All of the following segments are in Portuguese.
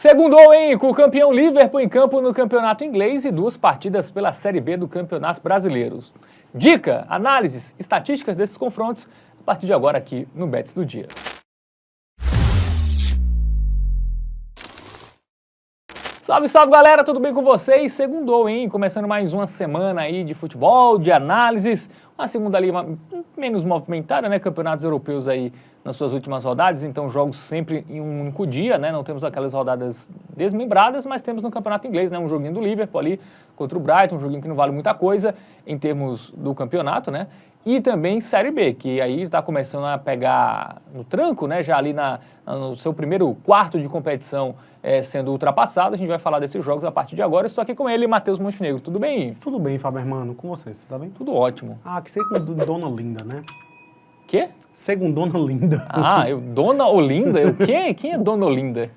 Segundou, hein? Com o campeão Liverpool em campo no campeonato inglês e 2 partidas pela Série B do Campeonato Brasileiro. Dica, análises, estatísticas desses confrontos a partir de agora aqui no Bets do Dia. Salve, salve galera, tudo bem com vocês? Segundou, hein? Começando mais uma semana aí de futebol, de análises, uma segunda ali menos movimentada, né? Campeonatos europeus aí nas suas últimas rodadas, então jogos sempre em um único dia, né? Não temos aquelas rodadas desmembradas, mas temos no campeonato inglês, né? Um joguinho do Liverpool ali contra o Brighton, um joguinho que não vale muita coisa em termos do campeonato, né? E também Série B, que aí está começando a pegar no tranco, né? Já ali no seu primeiro quarto de competição sendo ultrapassado. A gente vai falar desses jogos a partir de agora. Estou aqui com ele, Matheus Montenegro. Tudo bem? Tudo bem, Fábio Hermano. Com você tá bem? Tudo ótimo. Ah, que segundona linda, né? Quê? Segundona linda. Ah, Dona Olinda? O quê? Quem é Dona Olinda?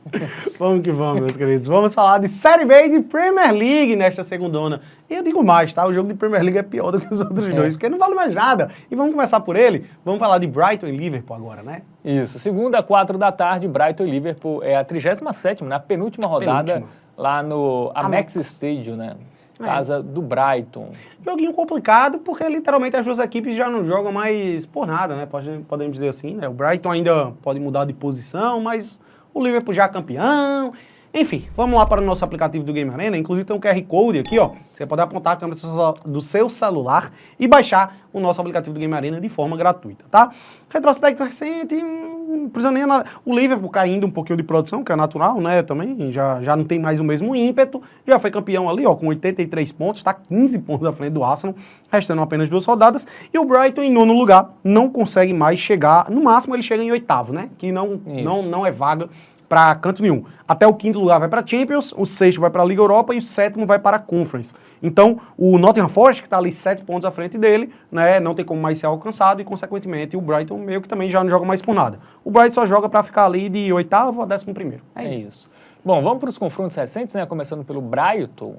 Vamos que vamos, meus queridos. Vamos falar de Série B e de Premier League nesta segundona. E eu digo mais, tá? O jogo de Premier League é pior do que os outros dois, porque não vale mais nada. E vamos começar por ele. Vamos falar de Brighton e Liverpool agora, né? Isso. Segunda, 4 da tarde, Brighton e Liverpool. É a 37ª, na penúltima rodada, lá no Amex Stadium, né? Casa do Brighton. Joguinho complicado, porque literalmente as duas equipes já não jogam mais por nada, né? Podemos dizer assim, né? O Brighton ainda pode mudar de posição, mas o Liverpool já é campeão. Enfim, vamos lá para o nosso aplicativo do Game Arena. Inclusive tem um QR Code aqui, ó. Você pode apontar a câmera do seu celular e baixar o nosso aplicativo do Game Arena de forma gratuita, tá? Retrospecto recente, não precisa nem nada. O Liverpool caindo um pouquinho de produção, que é natural, né? Também já não tem mais o mesmo ímpeto. Já foi campeão ali, ó, com 83 pontos, tá 15 pontos à frente do Arsenal, restando apenas 2 rodadas. E o Brighton, em nono lugar, não consegue mais chegar. No máximo, ele chega em oitavo, né? Que não é vaga para canto nenhum. Até o 5º lugar vai para a Champions, o 6º vai para a Liga Europa e o 7º vai para a Conference. Então, o Nottingham Forest, que está ali 7 pontos à frente dele, né, não tem como mais ser alcançado e, consequentemente, o Brighton meio que também já não joga mais por nada. O Brighton só joga para ficar ali de 8º a 11º. É isso. Bom, vamos para os confrontos recentes, né, começando pelo Brighton,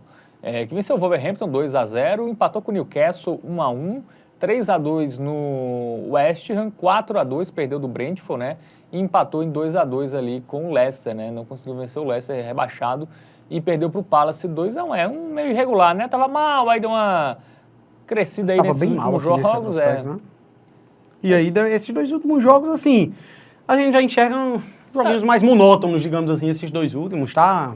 que venceu o Wolverhampton 2-0, empatou com o Newcastle 1-1, 3-2 no West Ham, 4-2, perdeu do Brentford, né? E empatou em 2-2 ali com o Leicester, né? Não conseguiu vencer o Leicester, rebaixado, e perdeu para o Palace 2-1. É um meio irregular, né? Tava mal, aí deu uma crescida aí nesses últimos jogos. Né? E aí, esses 2 últimos jogos, assim, a gente já enxerga joguinhos mais monótonos, digamos assim, esses 2 últimos, tá?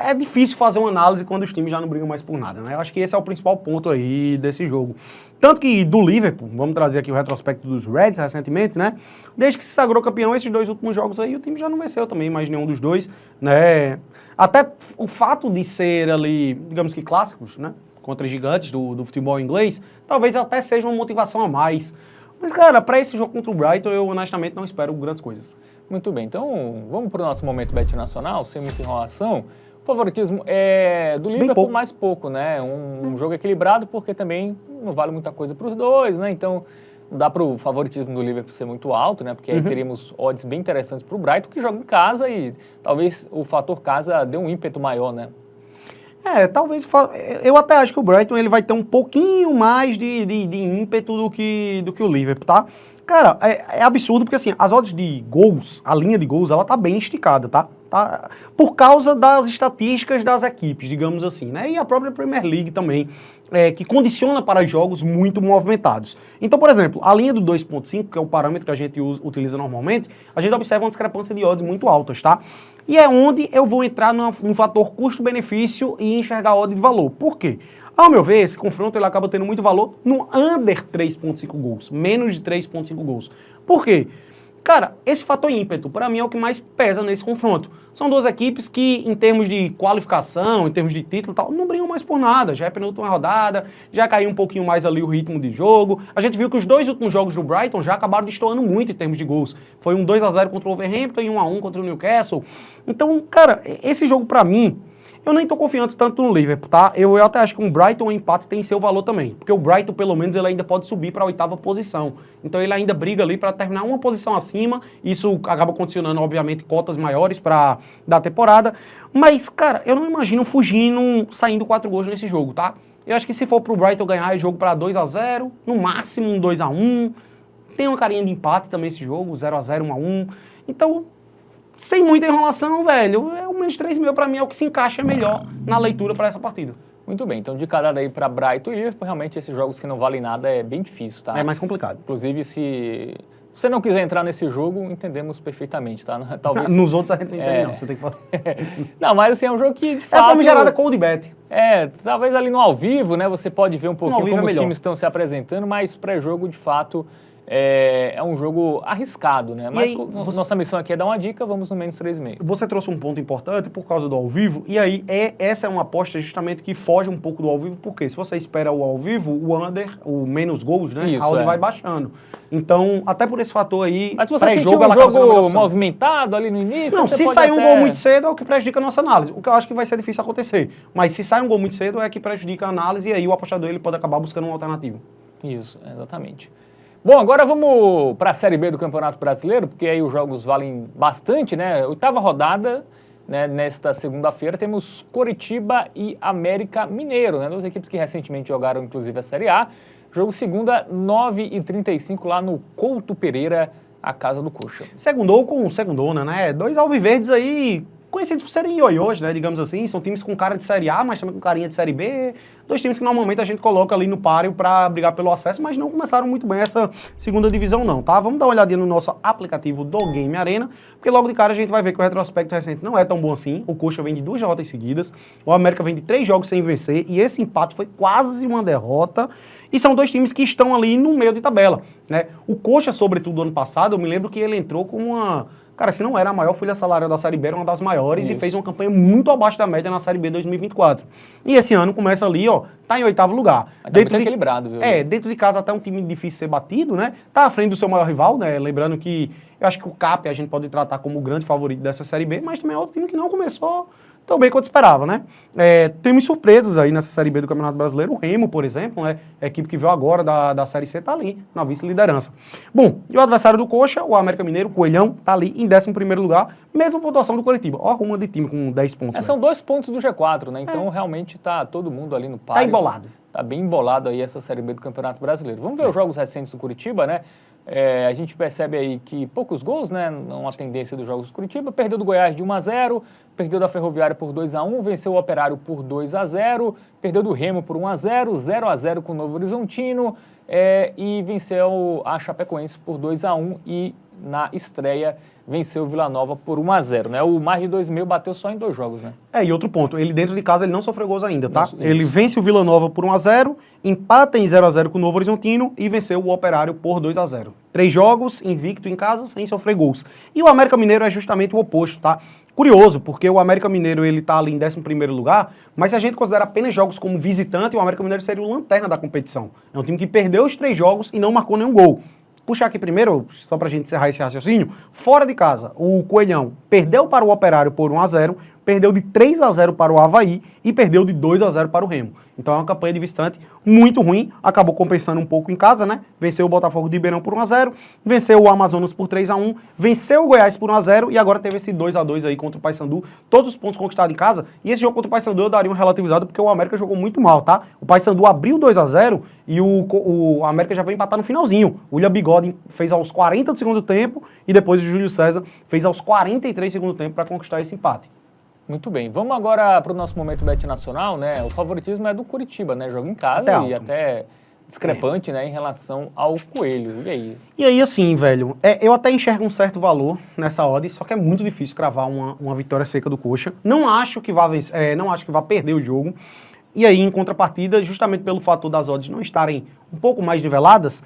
É difícil fazer uma análise quando os times já não brigam mais por nada, né? Eu acho que esse é o principal ponto aí desse jogo. Tanto que do Liverpool, vamos trazer aqui o retrospecto dos Reds recentemente, né? Desde que se sagrou campeão, esses 2 últimos jogos aí, o time já não venceu também mais nenhum dos dois, né? Até o fato de ser ali, digamos que clássicos, né? Contra gigantes do futebol inglês, talvez até seja uma motivação a mais. Mas, cara, para esse jogo contra o Brighton, eu honestamente não espero grandes coisas. Muito bem, então vamos para o nosso momento Bet Nacional, sem muita enrolação. O favoritismo é do Liverpool mais pouco, né? Um jogo equilibrado, porque também não vale muita coisa para os dois, né? Então não dá para o favoritismo do Liverpool ser muito alto, né? Porque aí teríamos odds bem interessantes para o Brighton, que joga em casa e talvez o fator casa dê um ímpeto maior, né? Talvez, eu até acho que o Brighton ele vai ter um pouquinho mais de ímpeto do que o Liverpool, tá? Cara, é absurdo porque assim, as odds de gols, a linha de gols, ela tá bem esticada, tá? Por causa das estatísticas das equipes, digamos assim, né? E a própria Premier League também, que condiciona para jogos muito movimentados. Então, por exemplo, a linha do 2.5, que é o parâmetro que a gente utiliza normalmente, a gente observa uma discrepância de odds muito altas, tá? E é onde eu vou entrar no fator custo-benefício e enxergar a odd de valor. Por quê? Ao meu ver, esse confronto ele acaba tendo muito valor no under 3.5 gols, menos de 3.5 gols. Por quê? Cara, esse fator ímpeto, para mim, é o que mais pesa nesse confronto. São 2 equipes que, em termos de qualificação, em termos de título e tal, não brigam mais por nada. Já é penúltima rodada, já caiu um pouquinho mais ali o ritmo de jogo. A gente viu que os 2 últimos jogos do Brighton já acabaram destoando muito em termos de gols. Foi um 2-0 contra o Wolverhampton e 1-1 contra o Newcastle. Então, cara, esse jogo para mim, eu nem tô confiante tanto no Liverpool, tá? Eu até acho que um Brighton ou empate tem seu valor também. Porque o Brighton, pelo menos, ele ainda pode subir para a 8ª posição. Então ele ainda briga ali para terminar uma posição acima. Isso acaba condicionando, obviamente, cotas maiores da temporada. Mas, cara, eu não imagino fugindo, saindo 4 gols nesse jogo, tá? Eu acho que se for pro Brighton ganhar, é jogo para 2-0, no máximo um 2-1. Tem uma carinha de empate também esse jogo, 0-0, 1-1. Então, sem muita enrolação, velho, o menos 3,5 para mim é o que se encaixa melhor na leitura para essa partida. Muito bem, então de cada daí para Brighton e Liverpool, realmente esses jogos que não valem nada é bem difícil, tá? É mais complicado. Inclusive, se você não quiser entrar nesse jogo, entendemos perfeitamente, tá? Talvez... Nos outros a gente não entende, não, você tem que falar. Não, mas assim, é um jogo que, de É fato... a famigerada cold bet. Talvez ali no ao vivo, né, você pode ver um pouquinho como os melhor. times estão se apresentando, mas pré-jogo, de fato, é um jogo arriscado, né? Mas aí, nossa missão aqui é dar uma dica, vamos no menos 3,5. Você trouxe um ponto importante por causa do ao vivo, e aí essa é uma aposta justamente que foge um pouco do ao vivo, porque se você espera o ao vivo, o under, o menos gols, né, Isso, a odd vai baixando. Então, até por esse fator aí, mas se você sentiu um ela acaba sendo a melhor jogo opção. movimentado ali no início, Não, você se pode sair um até- gol muito cedo é o que prejudica a nossa análise, o que eu acho que vai ser difícil acontecer. Mas se sai um gol muito cedo é que prejudica a análise e aí o apostador ele pode acabar buscando uma alternativa. Isso, exatamente. Bom, agora vamos para a Série B do Campeonato Brasileiro, porque aí os jogos valem bastante, né? Oitava rodada, né, nesta segunda-feira, temos Coritiba e América Mineiro, né? Duas equipes que recentemente jogaram, inclusive, a Série A. Jogo segunda, 9h35, lá no Couto Pereira, a casa do Coxa. Segundou com segundona, né? Dois alviverdes aí conhecidos por serem ioiôs, né? Digamos assim, são times com cara de Série A, mas também com carinha de Série B. Dois times que normalmente a gente coloca ali no páreo para brigar pelo acesso, mas não começaram muito bem essa segunda divisão não, tá? Vamos dar uma olhadinha no nosso aplicativo do Game Arena, porque logo de cara a gente vai ver que o retrospecto recente não é tão bom assim. O Coxa vem de 2 derrotas seguidas, o América vem de 3 jogos sem vencer, e esse empate foi quase uma derrota. E são dois times que estão ali no meio de tabela, né? O Coxa, sobretudo, ano passado, eu me lembro que ele entrou com uma... Cara, se não era a maior folha salarial da Série B, era uma das maiores. Isso. E fez uma campanha muito abaixo da média na Série B 2024. E esse ano começa ali, ó, tá em 8º lugar. Mas tá muito equilibrado, viu? Dentro de casa até um time difícil de ser batido, né? Tá à frente do seu maior rival, né? Lembrando que eu acho que o CAP a gente pode tratar como o grande favorito dessa Série B, mas também é outro time que não começou tão bem quanto esperava, né? Temos surpresas aí nessa Série B do Campeonato Brasileiro. O Remo, por exemplo, né? A equipe que veio agora da Série C tá ali, na vice-liderança. Bom, e o adversário do Coxa, o América Mineiro, o Coelhão, tá ali em 11º lugar, mesma pontuação do Coritiba. Ó, uma de time com 10 pontos. São 2 pontos do G4, né? Então realmente tá todo mundo ali no páreo. Tá embolado. Tá bem embolado aí essa Série B do Campeonato Brasileiro. Vamos ver os jogos recentes do Curitiba, né? A gente percebe aí que poucos gols, né? Uma tendência dos jogos do Curitiba. Perdeu do Goiás de 1-0, perdeu da Ferroviária por 2-1, venceu o Operário por 2-0, perdeu do Remo por 1-0, 0-0 com o Novo Horizontino e venceu a Chapecoense por 2-1 e na estreia venceu o Vila Nova por 1-0, né? O mais de 2,5 bateu só em 2 jogos, né? E outro ponto, ele dentro de casa ele não sofreu gols ainda, tá? Isso. Ele vence o Vila Nova por 1-0, empata em 0-0 com o Novo Horizontino e venceu o Operário por 2-0. 3 jogos, invicto em casa, sem sofrer gols. E o América Mineiro é justamente o oposto, tá? Curioso, porque o América Mineiro ele tá ali em 11º lugar, mas se a gente considera apenas jogos como visitante, o América Mineiro seria o lanterna da competição. É um time que perdeu os 3 jogos e não marcou nenhum gol. Puxar aqui primeiro, só pra gente encerrar esse raciocínio, fora de casa, o Coelhão perdeu para o Operário por 1-0, perdeu de 3-0 para o Avaí e perdeu de 2-0 para o Remo. Então é uma campanha de visitante muito ruim, acabou compensando um pouco em casa, né? Venceu o Botafogo de Ribeirão por 1-0, venceu o Amazonas por 3-1, venceu o Goiás por 1-0 e agora teve esse 2-2 aí contra o Paysandu, todos os pontos conquistados em casa. E esse jogo contra o Paysandu eu daria um relativizado porque o América jogou muito mal, tá? O Paysandu abriu 2-0 e o América já veio empatar no finalzinho. O William Bigode fez aos 40 do segundo tempo e depois o Júlio César fez aos 43 do segundo tempo para conquistar esse empate. Muito bem, vamos agora para o nosso momento Bet Nacional, né? O favoritismo é do Curitiba, né? Joga em casa Até alto. e até discrepante, né? Em relação ao Coelho. E aí? E aí, assim, velho, eu até enxergo um certo valor nessa odd, só que é muito difícil cravar uma vitória seca do Coxa. Não acho que vá vencer, não acho que vá perder o jogo. E aí, em contrapartida, justamente pelo fator das odds não estarem um pouco mais niveladas,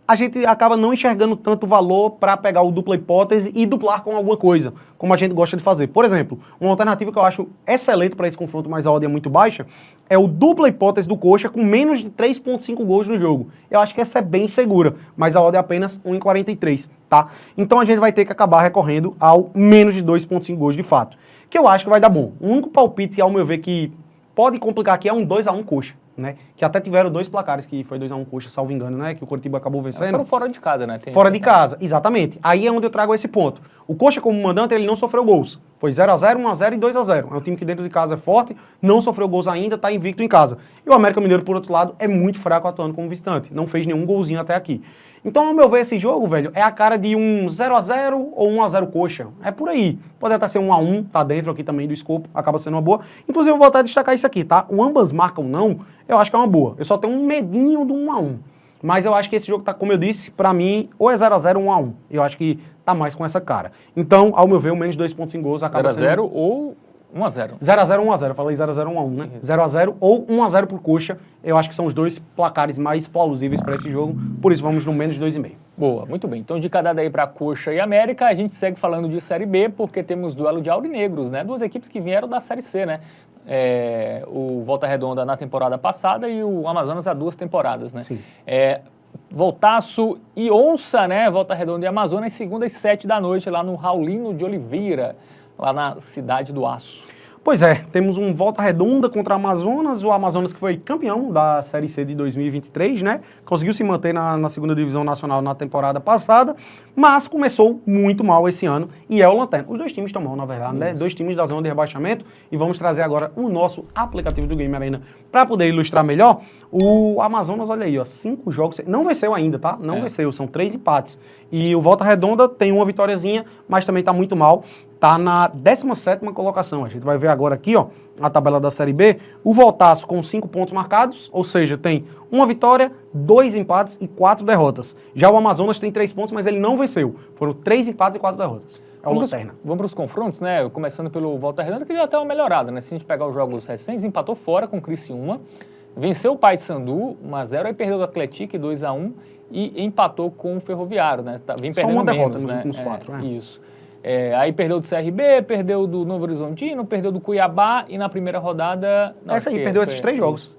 a gente acaba não enxergando tanto valor para pegar o dupla hipótese e duplar com alguma coisa, como a gente gosta de fazer. Por exemplo, uma alternativa que eu acho excelente para esse confronto, mas a odd é muito baixa, é o dupla hipótese do Coxa com menos de 3,5 gols no jogo. Eu acho que essa é bem segura, mas a odd é apenas 1,43, tá? Então a gente vai ter que acabar recorrendo ao menos de 2,5 gols de fato, que eu acho que vai dar bom. O único palpite, ao meu ver, que pode complicar aqui é um 2-1 Coxa, né? Que até tiveram 2 placares, que foi 2-1 Coxa, salvo engano, né? Que o Coritiba acabou vencendo. Foram fora de casa, né? Fora de casa, exatamente. Aí é onde eu trago esse ponto. O Coxa, como mandante, ele não sofreu gols. Foi 0x0, 1x0 e 2x0. É um time que dentro de casa é forte, não sofreu gols ainda, tá invicto em casa. E o América Mineiro, por outro lado, é muito fraco atuando como visitante. Não fez nenhum golzinho até aqui. Então, ao meu ver, esse jogo, velho, é a cara de um 0x0 ou 1x0 coxa. É por aí. Pode até ser 1x1, tá dentro aqui também do escopo, acaba sendo uma boa. Inclusive, eu vou voltar a destacar isso aqui, tá? O ambas marcam não, eu acho que é uma boa. Eu só tenho um medinho do 1x1. Mas eu acho que esse jogo tá, como eu disse, pra mim, ou é 0x0 ou 1x1. Eu acho que tá mais com essa cara. Então, ao meu ver, o menos 2 pontos em gols acaba 0x0 ou 1x0. 0x0 ou 1x0. Eu falei 0x0 ou 1x1, né? 0x0 ou 1x0 por coxa. Eu acho que são os dois placares mais plausíveis para esse jogo. Por isso, vamos no menos 2,5. Boa, muito bem. Então, de cada daí para Coxa e América, a gente segue falando de Série B, porque temos duelo de aurinegros, né? Duas equipes que vieram da Série C, né? O Volta Redonda na temporada passada e o Amazonas há 2 temporadas, né? Sim. Voltaço e Onça, né? Volta Redonda e Amazonas, segunda às 7 da noite, lá no Raulino de Oliveira, lá na Cidade do Aço. Pois é, temos um Volta Redonda contra o Amazonas que foi campeão da Série C de 2023, né? Conseguiu se manter na segunda divisão nacional na temporada passada, mas começou muito mal esse ano e é o Lanterna. Os dois times estão mal, na verdade, né? 2 times da zona de rebaixamento e vamos trazer agora o nosso aplicativo do Game Arena para poder ilustrar melhor. O Amazonas, olha aí, ó, 5 jogos, não venceu ainda, tá? Não venceu, são 3 empates. E o Volta Redonda tem uma vitóriazinha, mas também tá muito mal. Tá na 17ª colocação. A gente vai ver agora aqui, ó, a tabela da Série B. O Voltaço com 5 pontos marcados, ou seja, tem 1 vitória, 2 empates e 4 derrotas. Já o Amazonas tem 3 pontos, mas ele não venceu. Foram 3 empates e 4 derrotas. É o Lanterna. Vamos para os confrontos, né? Começando pelo Volta Redonda, que deu até uma melhorada, né? Se a gente pegar os jogos recentes, empatou fora com o Criciúma, venceu o Paysandu 1x0, aí perdeu do Atlético 2x1 e empatou com o Ferroviário, né? Vem perdendo só uma derrota menos, nos né? últimos 4, né? Isso. Aí perdeu do CRB, perdeu do Novo Horizontino, perdeu do Cuiabá e na primeira rodada... Essa aí, perdeu esses 3 jogos.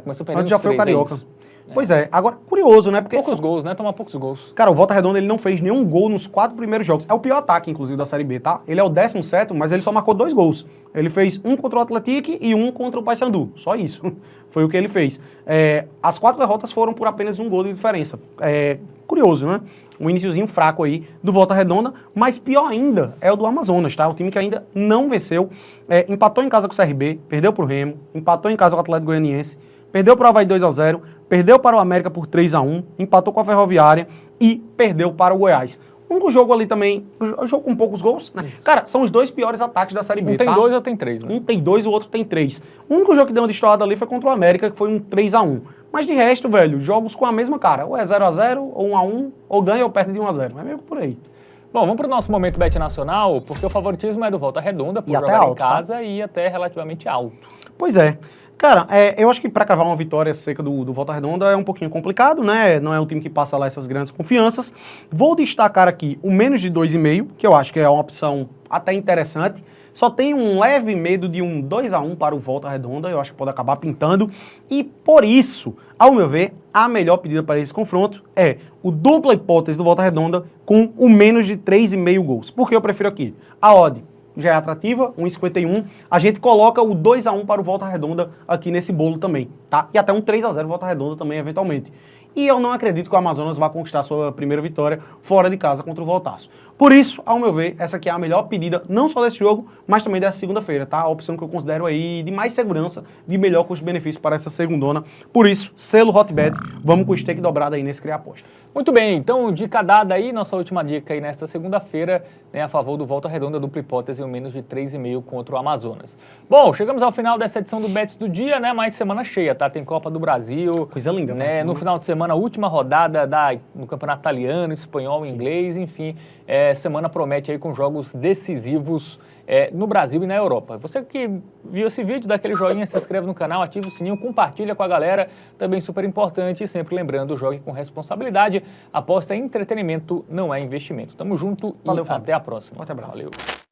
Começou perdendo Antes já foi o 3, Carioca. Pois é, agora, curioso, né? Porque poucos gols, né? Tomar poucos gols. Cara, o Volta Redonda ele não fez nenhum gol nos 4 primeiros jogos. É o pior ataque, inclusive, da Série B, tá? Ele é o 17º, mas ele só marcou 2 gols. Ele fez um contra o Atlético e um contra o Paysandu. Só isso. Foi o que ele fez. As 4 derrotas foram por apenas 1 gol de diferença. Curioso, né? Um iniciozinho fraco aí do Volta Redonda, mas pior ainda é o do Amazonas, tá? O time que ainda não venceu. Empatou em casa com o CRB, perdeu pro Remo, empatou em casa com o Atlético Goianiense, perdeu para o Avaí 2x0, perdeu para o América por 3x1, empatou com a Ferroviária e perdeu para o Goiás. O único jogo ali também, o jogo com poucos gols, né? Cara, são os 2 piores ataques da Série B, Um tem 2 ou tem 3, né? Um tem 2 e o outro tem 3. O único jogo que deu uma destoada ali foi contra o América, que foi um 3x1. Mas de resto, velho, jogos com a mesma cara. Ou é 0x0, ou 1x1, ou ganha ou perde de 1x0. É meio por aí. Bom, vamos para o nosso momento Bet Nacional, porque o favoritismo é do Volta Redonda, por E até jogar alto, em casa e até relativamente alto. Pois é. Cara, eu acho que para cavar uma vitória seca do Volta Redonda é um pouquinho complicado, né? Não é um time que passa lá essas grandes confianças. Vou destacar aqui o menos de 2,5, que eu acho que é uma opção até interessante. Só tem um leve medo de um 2x1 para o Volta Redonda, eu acho que pode acabar pintando. E por isso, ao meu ver, a melhor pedida para esse confronto é o dupla hipótese do Volta Redonda com o menos de 3,5 gols. Por que eu prefiro aqui? A odd já é atrativa, 1,51. A gente coloca o 2x1 para o Volta Redonda aqui nesse bolo também, tá? E até um 3x0 Volta Redonda também, eventualmente. E eu não acredito que o Amazonas vá conquistar sua primeira vitória fora de casa contra o Voltaço. Por isso, ao meu ver, essa aqui é a melhor pedida, não só desse jogo, mas também dessa segunda-feira, tá? A opção que eu considero aí de mais segurança, de melhor custo-benefício para essa segundona. Por isso, selo Hotbet, vamos com o stake dobrado aí nesse Criar Aposta. Muito bem, então dica dada aí, nossa última dica aí nesta segunda-feira, né, a favor do Volta Redonda, dupla hipótese, o menos de 3,5 contra o Amazonas. Bom, chegamos ao final dessa edição do Bets do Dia, né, mais semana cheia, tá? Tem Copa do Brasil. Coisa linda, né? No final de semana, a última rodada no Campeonato Italiano, Espanhol, Inglês, enfim, semana promete aí com jogos decisivos no Brasil e na Europa. Você que viu esse vídeo, dá aquele joinha, se inscreve no canal, ativa o sininho, compartilha com a galera, também super importante, e sempre lembrando, jogue com responsabilidade, aposta em entretenimento, não é investimento. Tamo junto. Valeu, e Fábio. até a próxima. Forte abraço. Valeu.